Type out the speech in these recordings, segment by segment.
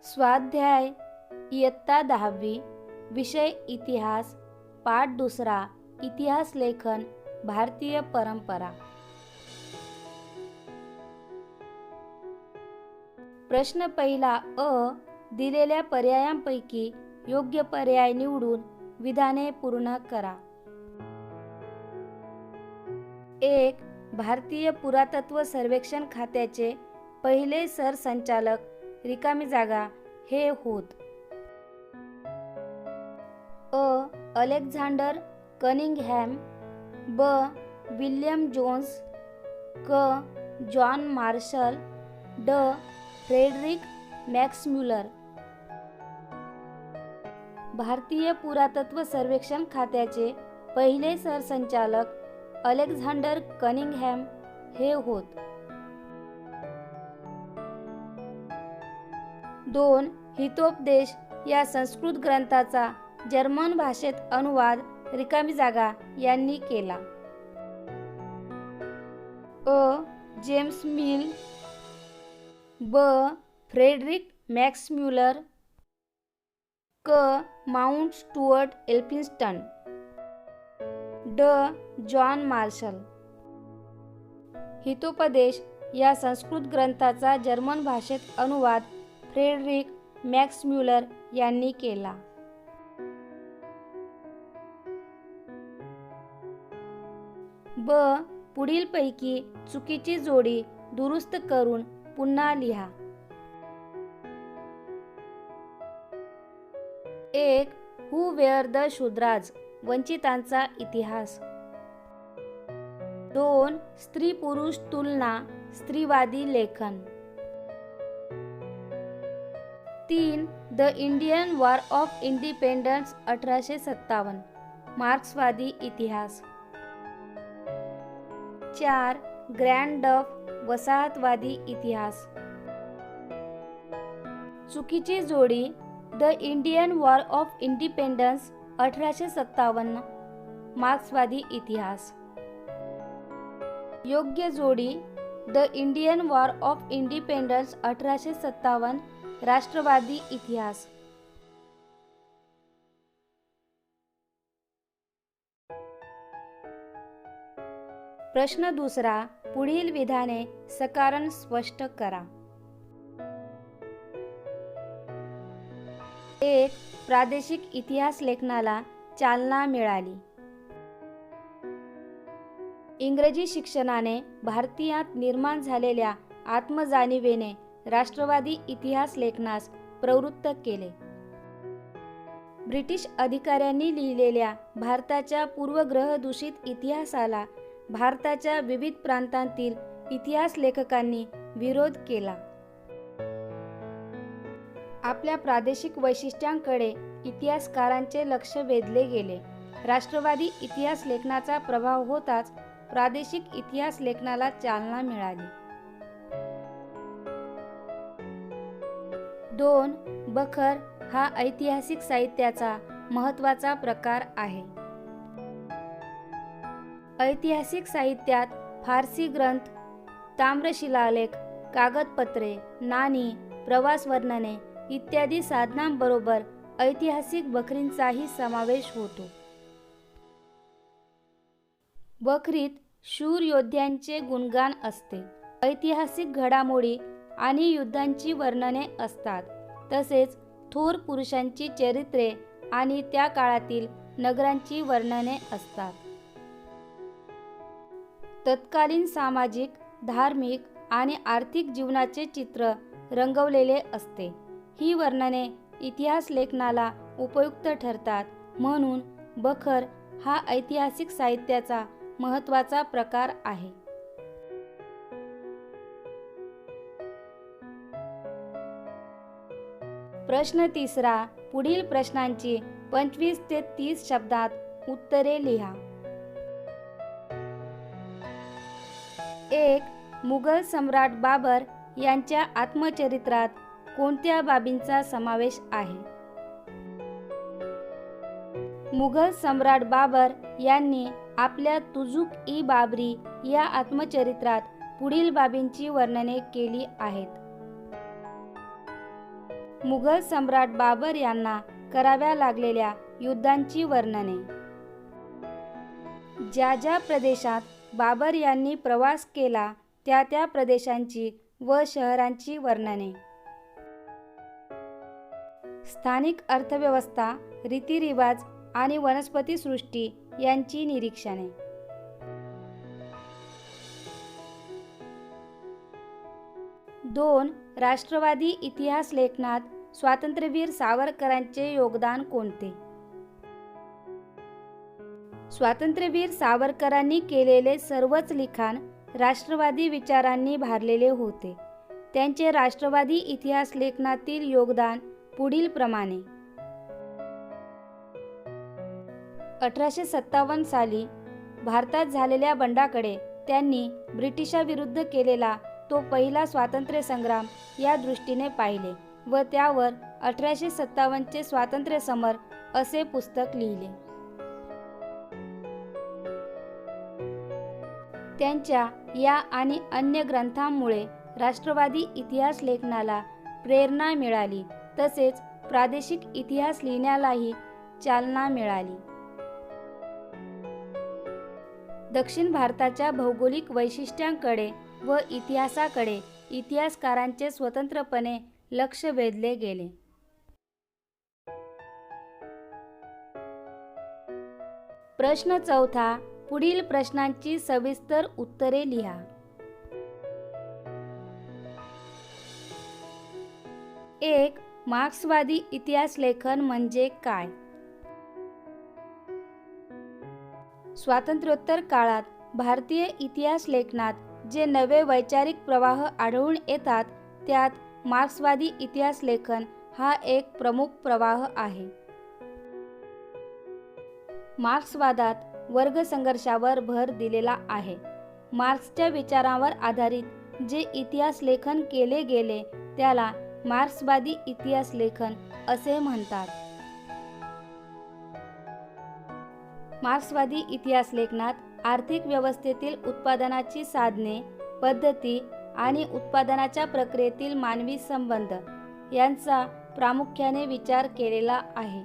स्वाध्याय इयत्ता 10वी विषय इतिहास पाठ 2 इतिहास लेखन भारतीय परंपरा। प्रश्न पहिला अ दिलेल्या पर्यायांपैकी योग्य पर्याय निवडून विधाने पूर्ण करा। 1. भारतीय पुरातत्व सर्वेक्षण खात्याचे पहिले सरसंचालक रिकामी जागा हे होत. अ. अलेक्झांडर कनिंगहॅम, ब. विल्यम जोन्स, क. जॉन मार्शल, ड. Frederick Max Muller. भारतीय पुरातत्व सर्वेक्षण खात्याचे पहिले सरसंचालक अलेक्झांडर कनिंगहॅम हे होत. 2. हितोपदेश या संस्कृत ग्रंथाचा जर्मन भाषेत अनुवाद रिकामी जागा यांनी केला. अ. जेम्स मिल, ब. फ्रेडरिक मॅक्सम्युलर, क. माउंट स्टुअर्ट एल्फिन्स्टन, ड. John Marshall. हितोपदेश या संस्कृत ग्रंथाचा जर्मन भाषेत अनुवाद फ्रेडरिक मॅक्सम्युलर यांनी केला. ब. पुढीलपैकी चुकीची जोडी दुरुस्त करून पुन्हा लिहा. 1. हू वेअर द शूद्राज वंचितांचा इतिहास. 2. स्त्री पुरुष तुलना स्त्रीवादी लेखन. 3. The Indian war of independence 1857 मार्क्सवादी इतिहास. 4. ग्रँड डफ वसाहतवादी इतिहास. चुकीची जोडी the Indian war of independence 1857 मार्क्सवादी इतिहास. योग्य जोडी the Indian war of independence 1857 राष्ट्रवादी इतिहास. प्रश्न 2 पुढील विधाने सकारण स्पष्ट करा. 1. प्रादेशिक इतिहास लेखनाला चालना मिळाली. इंग्रजी शिक्षणाने भारतीयात निर्माण झालेल्या आत्मजाणीवेने राष्ट्रवादी इतिहास लेखनास प्रवृत्त केले. ब्रिटिश अधिकाऱ्यांनी लिहिलेल्या भारताच्या पूर्वग्रहदूषित इतिहासाला भारताच्या विविध प्रांतांतील इतिहास लेखकांनी विरोध केला. आपल्या प्रादेशिक वैशिष्ट्यांकडे इतिहासकारांचे लक्ष वेधले गेले. राष्ट्रवादी इतिहास लेखनाचा प्रभाव होताच प्रादेशिक इतिहास लेखनाला चालना मिळाली. 2. बखर हा ऐतिहासिक साहित्याचा महत्त्वाचा प्रकार आहे. ऐतिहासिक साहित्यात फारसी ग्रंथ, ताम्रशिलालेख, कागदपत्रे, नाणी, प्रवास वर्णने इत्यादी साधनांबरोबर ऐतिहासिक बखरींचाही समावेश होतो. बखरीत शूर योद्ध्यांचे गुणगान असते. ऐतिहासिक घडामोडी आणि युद्धांची वर्णने असतात. तसेच थोर पुरुषांची चरित्रे आणि त्या काळातील नगरांची वर्णने असतात. तत्कालीन सामाजिक, धार्मिक आणि आर्थिक जीवनाचे चित्र रंगवलेले असते. ही वर्णने इतिहास लेखनाला उपयुक्त ठरतात. म्हणून बखर हा ऐतिहासिक साहित्याचा महत्त्वाचा प्रकार आहे. प्रश्न 3 पुढील प्रश्नांची 25 ते 30 शब्दात उत्तरे लिहा. 1. मुघल सम्राट बाबर यांच्या आत्मचरित्रात कोणत्या बाबींचा समावेश आहे? मुघल सम्राट बाबर यांनी आपल्या तुझुक-ई-बाबरी या आत्मचरित्रात पुढील बाबींची वर्णने केली आहेत. मुघल सम्राट बाबर यांना कराव्या लागलेल्या युद्धांची वर्णने. ज्या ज्या प्रदेशात बाबर यांनी प्रवास केला त्या त्या प्रदेशांची व शहरांची वर्णने. स्थानिक अर्थव्यवस्था, रीतिरिवाज आणि वनस्पतीसृष्टी यांची निरीक्षणे. 2. राष्ट्रवादी इतिहास लेखनात स्वातंत्र्यवीर सावरकरांचे योगदान कोणते? स्वातंत्र्यवीर सावरकरांनी केलेले सर्वच लिखाण राष्ट्रवादी विचारांनी भारलेले होते. त्यांचे राष्ट्रवादी इतिहास लेखनातील योगदान पुढील प्रमाणे. 1857 साली भारतात झालेल्या बंडाकडे त्यांनी ब्रिटिशाविरुद्ध केलेला तो पहिला स्वातंत्र्य संग्राम या दृष्टीने पाहिले व त्यावर 1857चे स्वातंत्र्य समर असे पुस्तक लिहिले. त्यांच्या या आणि अन्य ग्रंथांमुळे राष्ट्रवादी इतिहास लेखनाला प्रेरणा मिळाली तसेच प्रादेशिक इतिहास लिहिण्यालाही चालना मिळाली. दक्षिण भारताच्या भौगोलिक वैशिष्ट्यांकडे व इतिहासाकडे इतिहासकारांचे स्वतंत्रपणे लक्ष वेधले गेले. प्रश्न 4. पुढील प्रश्नांची सविस्तर उत्तरे लिहा. 1. मार्क्सवादी इतिहास लेखन म्हणजे काय? स्वातंत्र्योत्तर काळात भारतीय इतिहास लेखनात जे नवे वैचारिक प्रवाह आढळून येतात त्यात मार्क्सवादी इतिहास लेखन हा एक प्रमुख प्रवाह आहे. मार्क्सवादात वर्गसंघर्षावर भर दिलेला आहे. मार्क्सच्या विचारांवर आधारित जे इतिहास लेखन केले गेले त्याला मार्क्सवादी इतिहास लेखन असे म्हणतात. मार्क्सवादी इतिहास लेखनात आर्थिक व्यवस्थेतील उत्पादनाची साधने, पद्धती आणि उत्पादनाच्या प्रक्रियेतील मानवी संबंध यांचा प्रामुख्याने विचार केलेला आहे.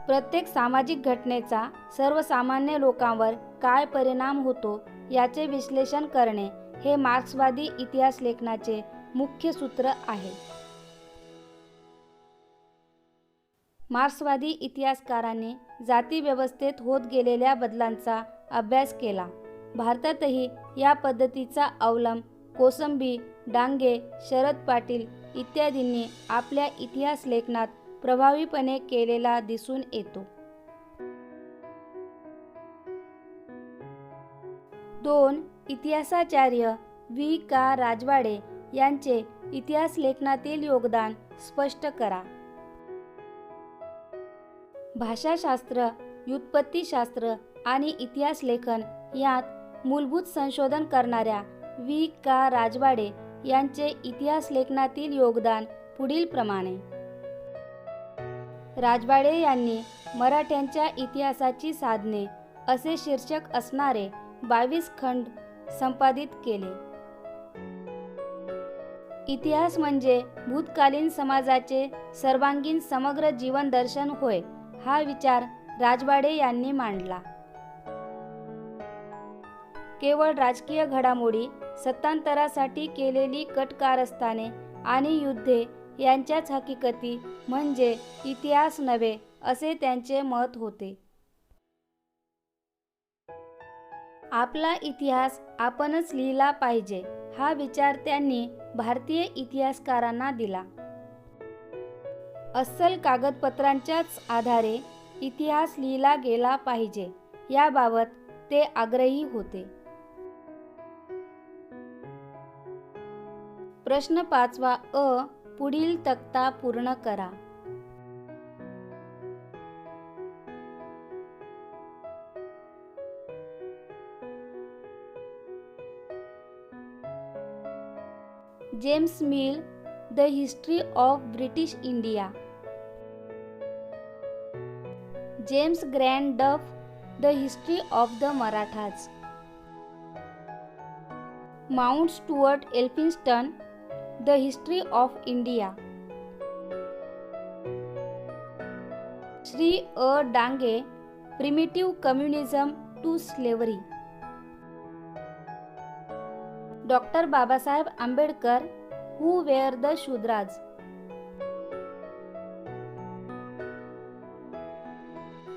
प्रत्येक सामाजिक घटनेचा सर्वसामान्य लोकांवर काय परिणाम होतो याचे विश्लेषण करणे हे मार्क्सवादी इतिहास लेखनाचे मुख्य सूत्र आहे. मार्क्सवादी इतिहासकारांनी जाती व्यवस्थेत होत गेलेल्या बदलांचा अभ्यास केला. भारतातही या पद्धतीचा अवलंब कोसंबी, डांगे, शरद पाटील इत्यादींनी आपल्या इतिहास लेखनात प्रभावीपणे केलेला दिसून येतो. 2. इतिहासाचार्य व्ही. का. राजवाडे यांचे इतिहास लेखनातील योगदान स्पष्ट करा. भाषाशास्त्र, व्युत्पत्तीशास्त्र आणि इतिहास लेखन यात मूलभूत संशोधन करणाऱ्या व्ही. का. राजवाडे यांचे इतिहास लेखनातील योगदान पुढील प्रमाणे. राजवाडे यांनी मराठ्यांच्या इतिहासाची साधने असे शीर्षक असणारे 22 खंड संपादित केले. इतिहास म्हणजे भूतकालीन समाजाचे सर्वांगीण समग्र जीवन दर्शन होय हा विचार राजवाडे यांनी मांडला. केवळ राजकीय घडामोडी, सत्तांतरासाठी केलेली कटकारस्थाने आणि युद्धे यांच्याच हकीकती म्हणजे इतिहास नव्हे असे त्यांचे मत होते. आपला इतिहास आपणच लिहिला पाहिजे हा विचार त्यांनी भारतीय इतिहासकारांना दिला. अस्सल कागदपत्रांच्याच आधारे इतिहास लिहिला गेला पाहिजे याबाबत ते आग्रही होते. प्रश्न 5 अ. पुढील तक्ता पूर्ण करा. James Mill, the history of British India. James Grant Duff, the history of the Marathas. Mount Stuart Elphinstone, the history of India. Shri अ. Dange, primitive communism to slavery. Doctor Babasaheb Ambedkar, who were the Shudras.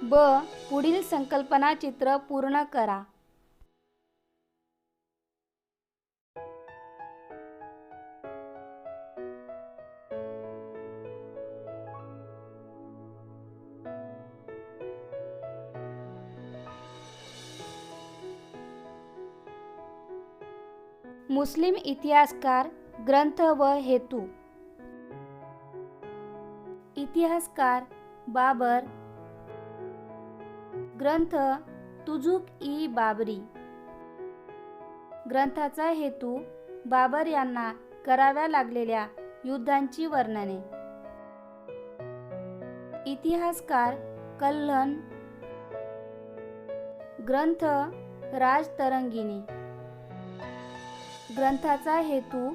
ब. पुढील संकल्पना चित्र पूर्ण करा. मुस्लिम इतिहासकार, ग्रंथ व हेतू. इतिहासकार बाबर. ग्रंथ तुझुक-ई बाबरी. ग्रंथाचा हेतू बाबर यांना कराव्या लागलेल्या युद्धांची वर्णने. इतिहासकार कल्हण. ग्रंथ राजतरंगिणी. ग्रंथाचा हेतू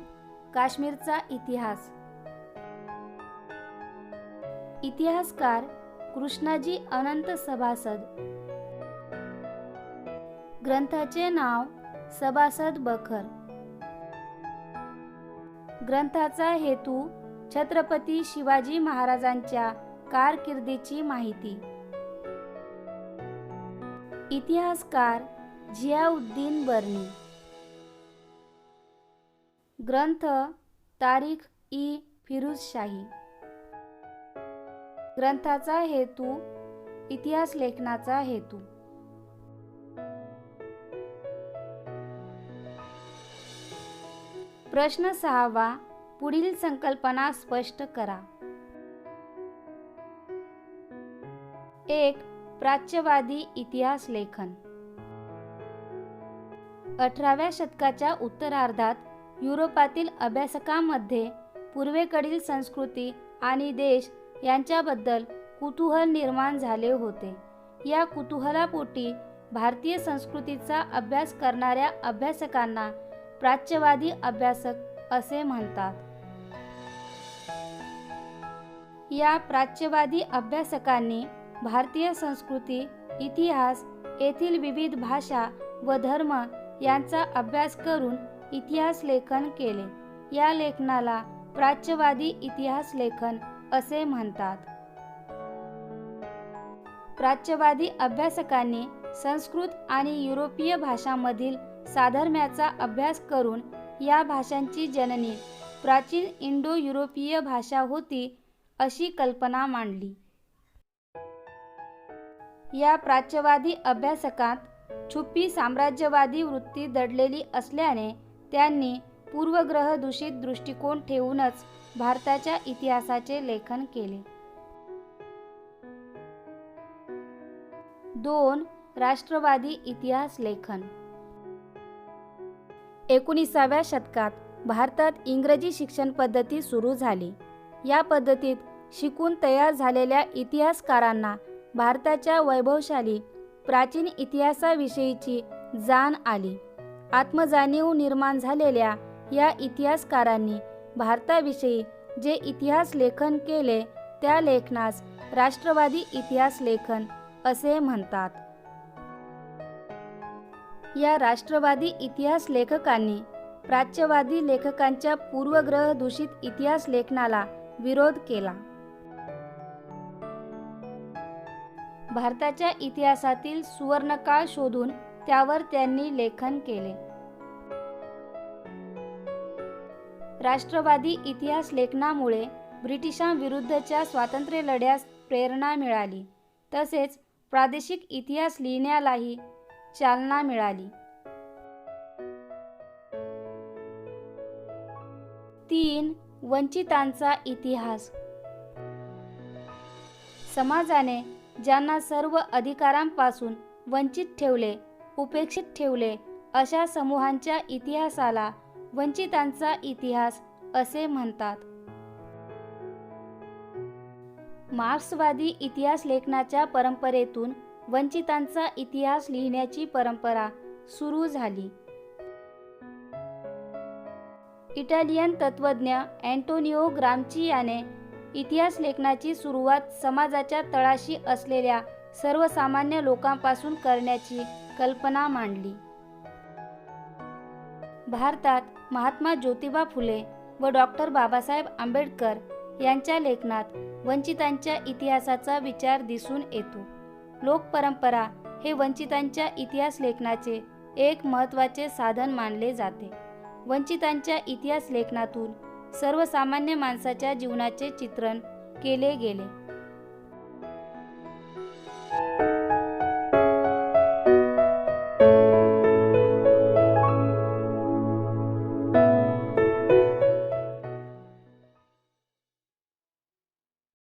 काश्मीरचा इतिहास. इतिहासकार कृष्णाजी अनंत सभासद. ग्रंथाचे नाव सभासद बखर. ग्रंथाचा हेतू छत्रपती शिवाजी महाराजांच्या कारकिर्दीची माहिती. इतिहासकार झियाउद्दीन बर्नी. ग्रंथ तारीख-ई फिरोजशाही. ग्रंथाचा हेतू इतिहास लेखनाचा हेतू. प्रश्न 6वा, पुढील संकल्पना स्पष्ट करा. 1. प्राच्यवादी इतिहास लेखन. 18व्या शतकाच्या उत्तरार्धात युरोपातील अभ्यासकांमध्ये पूर्वेकडील संस्कृती आणि देश यांच्याबद्दल कुतूहल निर्माण झाले होते. या कुतूहलापोटी भारतीय संस्कृतीचा अभ्यास करणाऱ्या अभ्यासकांना प्राच्यवादी अभ्यासक असे म्हणतात. या प्राच्यवादी अभ्यासकांनी भारतीय संस्कृती, इतिहास, येथील विविध भाषा व धर्म यांचा अभ्यास करून इतिहास लेखन केले. या लेखनाला प्राच्यवादी इतिहास लेखन असे म्हणतात. प्राच्यवादी अभ्यासकांनी संस्कृत आणि युरोपीय भाषांमधील साधर्म्याचा अभ्यास करून या भाषांची जननी प्राचीन इंडो युरोपीय भाषा होती अशी कल्पना मांडली. या प्राच्यवादी अभ्यासकांत छुपी साम्राज्यवादी वृत्ती दडलेली असल्याने त्यांनी पूर्वग्रह दूषित दृष्टिकोन ठेवूनच भारताच्या इतिहासाचे लेखन केले. 2. राष्ट्रवादी इतिहास लेखन. 19व्या शतकात भारतात इंग्रजी शिक्षण पद्धती सुरू झाली. या पद्धतीत शिकून तयार झालेल्या इतिहासकारांना भारताच्या वैभवशाली प्राचीन इतिहासाविषयीची जाण आली. आत्मजाणीव निर्माण झालेल्या या इतिहासकारांनी भारताविषयी जे इतिहास लेखन केले त्या लेखनास राष्ट्रवादी इतिहास लेखन असे म्हणतात. या राष्ट्रवादी इतिहास लेखकांनी प्राच्यवादी लेखकांच्या पूर्वग्रह दूषित इतिहास लेखनाला विरोध केला. भारताच्या इतिहासातील सुवर्णकाळ शोधून त्यावर त्यांनी लेखन केले. राष्ट्रवादी इतिहास लेखनामुळे ब्रिटिशांविरुद्धच्या स्वातंत्र्य लढ्यास प्रेरणा मिळाली, तसेच प्रादेशिक इतिहास लिहिण्यालाही चालना मिळाली. 3. वंचितांचा इतिहास. समाजाने ज्यांना सर्व अधिकारांपासून वंचित ठेवले, उपेक्षित ठेवले अशा समूहांच्या इतिहासाला वंचितांचा इतिहास असे म्हणतात. मार्क्सवादी इतिहास लेखनाच्या परंपरेतून वंचितांचा इतिहास लिहिण्याची परंपरा सुरू झाली. इटालियन तत्त्वज्ञ अँटोनिओ ग्रामची याने इतिहास लेखनाची सुरुवात समाजाच्या तळाशी असलेल्या सर्वसामान्य लोकांपासून करण्याची कल्पना मांडली. भारतात महात्मा ज्योतिबा फुले व डॉक्टर बाबासाहेब आंबेडकर यांच्या लेखनात वंचितांच्या इतिहासाचा विचार दिसून येतो. लोकपरंपरा हे वंचितांच्या इतिहास लेखनाचे एक महत्त्वाचे साधन मानले जाते. वंचितांच्या इतिहास लेखनातून सर्वसामान्य माणसाच्या जीवनाचे चित्रण केले गेले.